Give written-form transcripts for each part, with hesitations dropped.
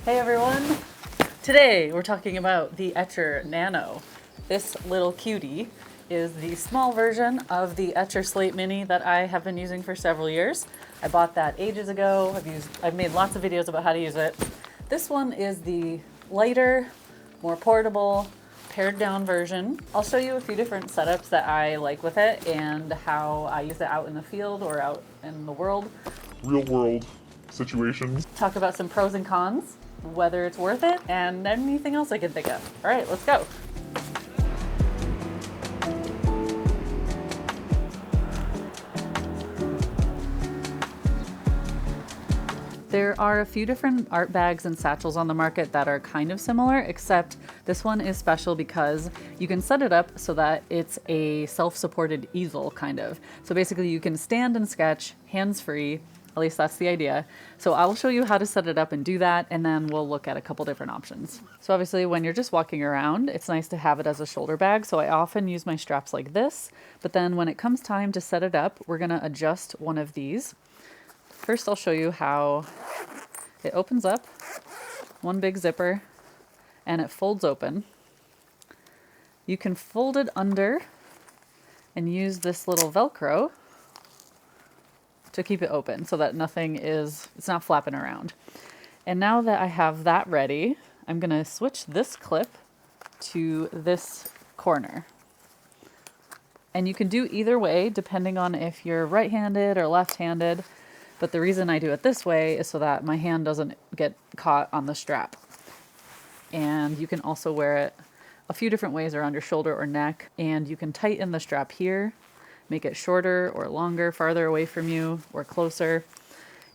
Hey everyone! Today we're talking about the Etchr Nano. This little cutie is the small version of the Etchr Slate Mini that I have been using for several years. I bought that ages ago. I've made lots of videos about how to use it. This one is the lighter, more portable, pared down version. I'll show you a few different setups that I like with it and how I use it out in the field or out in the world. Real world situations. Talk about some pros and cons, whether it's worth it, and anything else I can think of. All right, let's go. There are a few different art bags and satchels on the market that are kind of similar, except this one is special because you can set it up so that it's a self-supported easel, kind of. So basically you can stand and sketch hands-free, at least that's the idea. So I'll show you how to set it up and do that, and then we'll look at a couple different options. So obviously when you're just walking around, it's nice to have it as a shoulder bag, so I often use my straps like this, but then when it comes time to set it up, we're gonna adjust one of these. First, I'll show you how it opens up, one big zipper, and it folds open. You can fold it under and use this little Velcro to keep it open so that it's not flapping around. And now that I have that ready, I'm gonna switch this clip to this corner. And you can do either way depending on if you're right-handed or left-handed. But the reason I do it this way is so that my hand doesn't get caught on the strap. And you can also wear it a few different ways around your shoulder or neck. And you can tighten the strap here, make it shorter or longer, farther away from you or closer.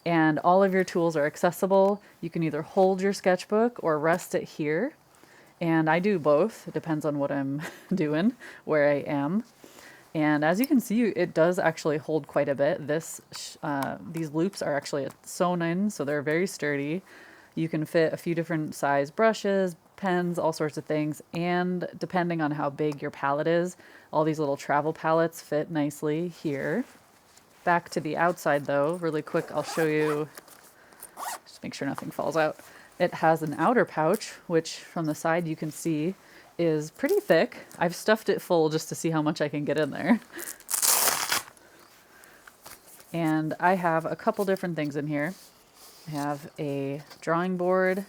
And all of your tools are accessible. You can either hold your sketchbook or rest it here. And I do both. It depends on what I'm doing, where I am. And as you can see, it does actually hold quite a bit. These loops are actually sewn in, so they're very sturdy. You can fit a few different size brushes, pens, all sorts of things. And depending on how big your palette is, all these little travel palettes fit nicely here. Back to the outside though, really quick, I'll show you, just make sure nothing falls out. It has an outer pouch, which from the side you can see is pretty thick. I've stuffed it full just to see how much I can get in there. And I have a couple different things in here. I have a drawing board,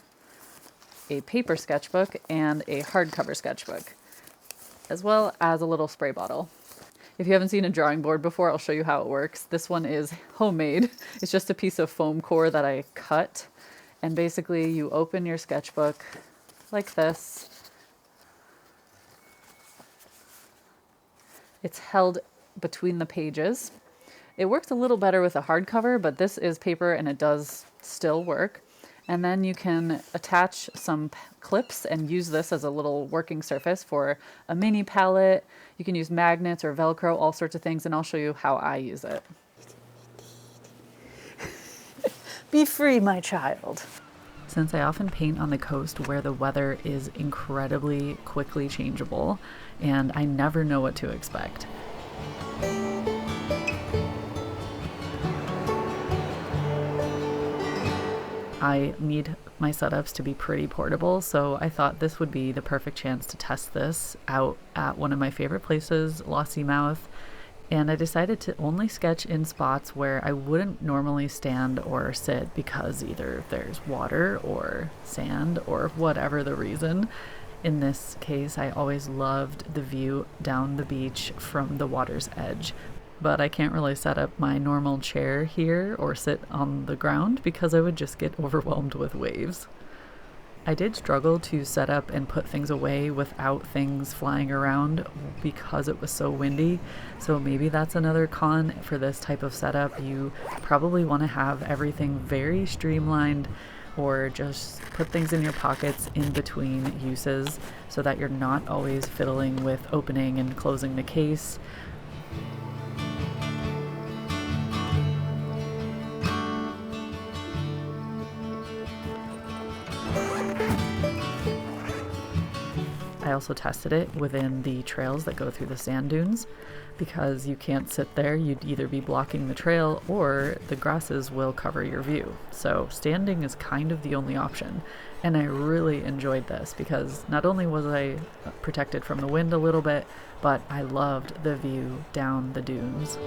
a paper sketchbook, and a hardcover sketchbook, as well as a little spray bottle. If you haven't seen a drawing board before, I'll show you how it works. This one is homemade. It's just a piece of foam core that I cut. And basically you open your sketchbook like this. It's held between the pages. It works a little better with a hardcover, but this is paper and it does still work. And then you can attach some clips and use this as a little working surface for a mini palette. You can use magnets or Velcro, all sorts of things, and I'll show you how I use it. Be free, my child. Since I often paint on the coast where the weather is incredibly quickly changeable and I never know what to expect. I need my setups to be pretty portable, so I thought this would be the perfect chance to test this out at one of my favorite places, Lossy Mouth. And I decided to only sketch in spots where I wouldn't normally stand or sit because either there's water or sand or whatever the reason. In this case, I always loved the view down the beach from the water's edge. But I can't really set up my normal chair here or sit on the ground because I would just get overwhelmed with waves. I did struggle to set up and put things away without things flying around because it was so windy. So maybe that's another con for this type of setup. You probably want to have everything very streamlined or just put things in your pockets in between uses so that you're not always fiddling with opening and closing the case. I I also tested it within the trails that go through the sand dunes, because you can't sit there. You'd either be blocking the trail or the grasses will cover your view. So standing is kind of the only option. And I really enjoyed this because not only was I protected from the wind a little bit, but I loved the view down the dunes.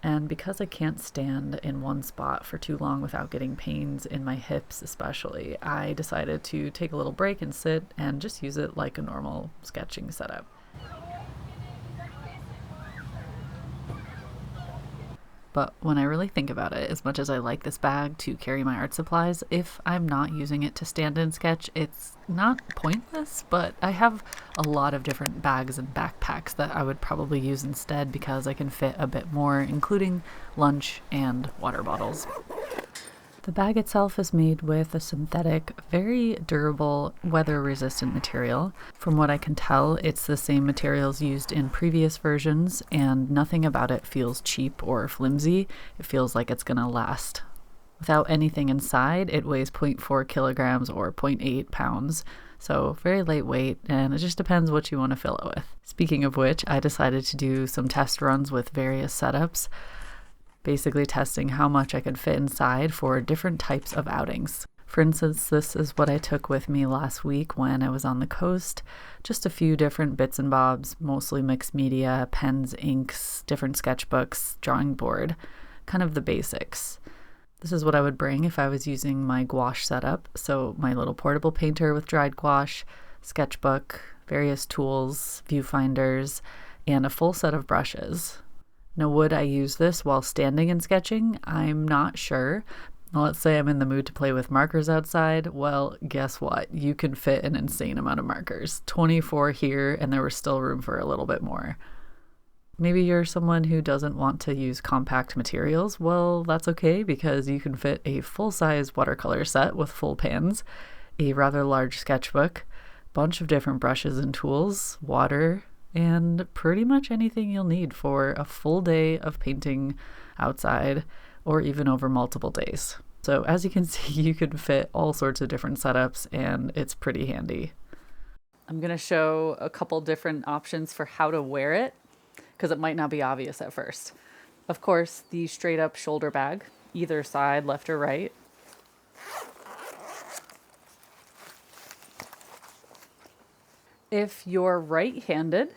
And because I can't stand in one spot for too long without getting pains in my hips especially, I decided to take a little break and sit and just use it like a normal sketching setup. But when I really think about it, as much as I like this bag to carry my art supplies, if I'm not using it to stand and sketch, it's not pointless, but I have a lot of different bags and backpacks that I would probably use instead because I can fit a bit more, including lunch and water bottles. The bag itself is made with a synthetic, very durable, weather-resistant material. From what I can tell, it's the same materials used in previous versions, and nothing about it feels cheap or flimsy. It feels like it's gonna last. Without anything inside, it weighs 0.4 kilograms or 0.8 pounds, so very lightweight, and it just depends what you want to fill it with. Speaking of which, I decided to do some test runs with various setups, basically testing how much I could fit inside for different types of outings. For instance, this is what I took with me last week when I was on the coast. Just a few different bits and bobs, mostly mixed media, pens, inks, different sketchbooks, drawing board, kind of the basics. This is what I would bring if I was using my gouache setup. So my little portable painter with dried gouache, sketchbook, various tools, viewfinders, and a full set of brushes. Now, would I use this while standing and sketching? I'm not sure. Let's say I'm in the mood to play with markers outside. Well, guess what? You can fit an insane amount of markers. 24 here, and there was still room for a little bit more. Maybe you're someone who doesn't want to use compact materials. Well, that's okay because you can fit a full-size watercolor set with full pans, a rather large sketchbook, bunch of different brushes and tools, water, and pretty much anything you'll need for a full day of painting outside or even over multiple days. So as you can see, you can fit all sorts of different setups and it's pretty handy. I'm going to show a couple different options for how to wear it because it might not be obvious at first. Of course, the straight up shoulder bag, either side, left or right. If you're right-handed,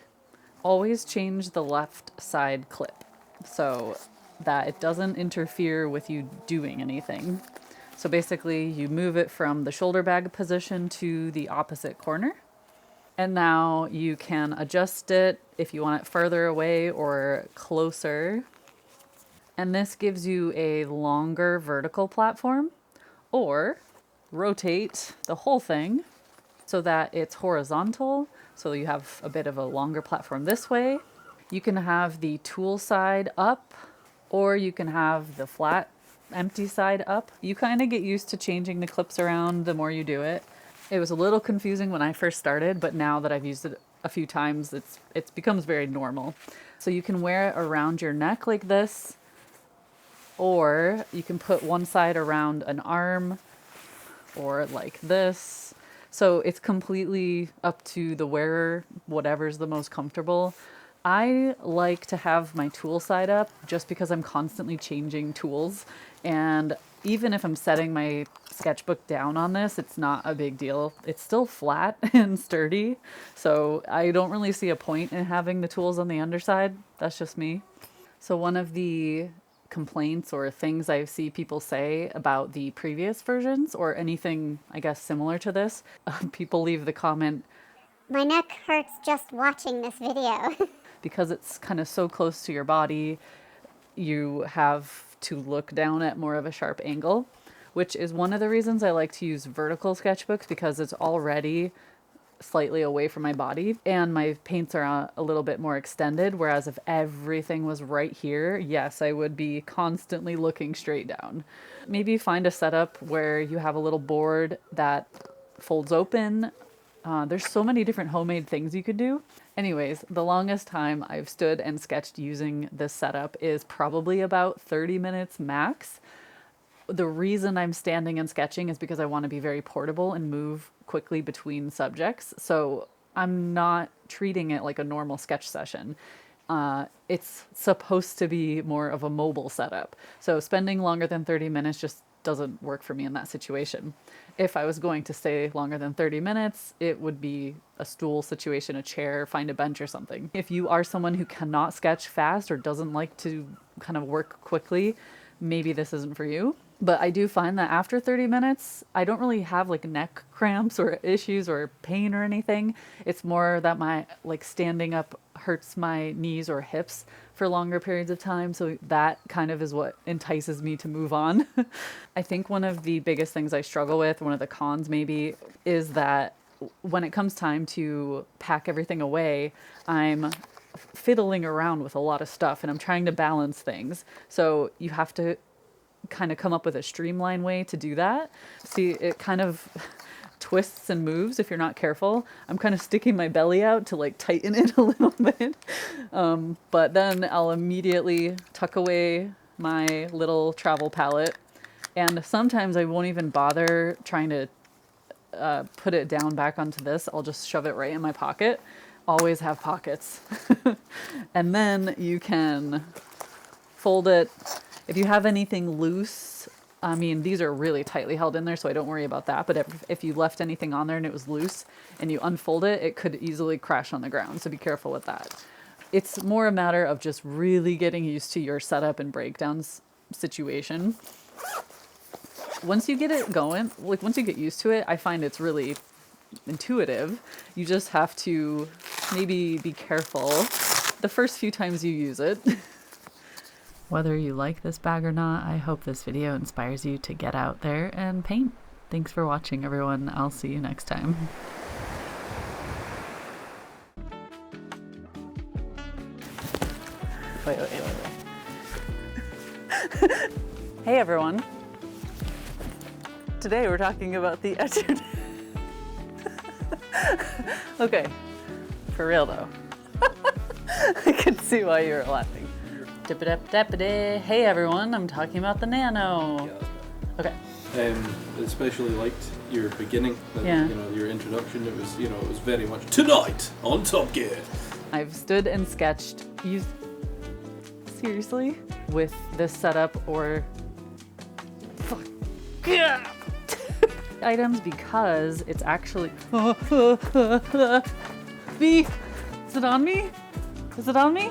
always change the left side clip so that it doesn't interfere with you doing anything. So basically you move it from the shoulder bag position to the opposite corner. And now you can adjust it if you want it further away or closer. And this gives you a longer vertical platform, or rotate the whole thing so that it's horizontal. So you have a bit of a longer platform this way. You can have the tool side up, or you can have the flat, empty side up. You kind of get used to changing the clips around the more you do it. It was a little confusing when I first started, but now that I've used it a few times, it becomes very normal. So you can wear it around your neck like this, or you can put one side around an arm, or like this. So it's completely up to the wearer, whatever's the most comfortable. I like to have my tool side up just because I'm constantly changing tools. And even if I'm setting my sketchbook down on this, it's not a big deal. It's still flat and sturdy. So I don't really see a point in having the tools on the underside. That's just me. So one of the complaints or things I see people say about the previous versions or anything, I guess, similar to this, people leave the comment, "My neck hurts just watching this video." Because it's kind of so close to your body, you have to look down at more of a sharp angle, which is one of the reasons I like to use vertical sketchbooks because it's already slightly away from my body and my paints are a little bit more extended, whereas if everything was right here, yes, I would be constantly looking straight down. Maybe find a setup where you have a little board that folds open There's so many different homemade things you could do. Anyways, the longest time I've stood and sketched using this setup is probably about 30 minutes max. The reason I'm standing and sketching is because I want to be very portable and move quickly between subjects. So I'm not treating it like a normal sketch session. It's supposed to be more of a mobile setup. So spending longer than 30 minutes just doesn't work for me in that situation. If I was going to stay longer than 30 minutes, it would be a stool situation, a chair, find a bench or something. If you are someone who cannot sketch fast or doesn't like to kind of work quickly, maybe this isn't for you. But I do find that after 30 minutes, I don't really have like neck cramps or issues or pain or anything. It's more that my like standing up hurts my knees or hips for longer periods of time. So that kind of is what entices me to move on. I think one of the biggest things I struggle with, one of the cons maybe, is that when it comes time to pack everything away, I'm fiddling around with a lot of stuff and I'm trying to balance things. So you have to kind of come up with a streamlined way to do that. See, it kind of twists and moves if you're not careful. I'm kind of sticking my belly out to like tighten it a little bit. But then I'll immediately tuck away my little travel palette. And sometimes I won't even bother trying to put it down back onto this. I'll just shove it right in my pocket. Always have pockets. And then you can fold it. If you have anything loose, I mean, these are really tightly held in there, so I don't worry about that. But if you left anything on there and it was loose and you unfold it, it could easily crash on the ground. So be careful with that. It's more a matter of just really getting used to your setup and breakdowns situation. Once you get it going, like once you get used to it, I find it's really intuitive. You just have to maybe be careful the first few times you use it. Whether you like this bag or not, I hope this video inspires you to get out there and paint. Thanks for watching, everyone. I'll see you next time. Wait. Hey, everyone. Today we're talking about the Etchr. Okay, for real though. I can see why you were laughing. Hey everyone, I'm talking about the Nano. Okay. Especially liked your beginning, Yeah. you know, your introduction. It was, you know, it was very much tonight on Top Gear. I've stood and sketched, seriously, with this setup or fuck. Items because it's actually B. Is it on me? Is it on me?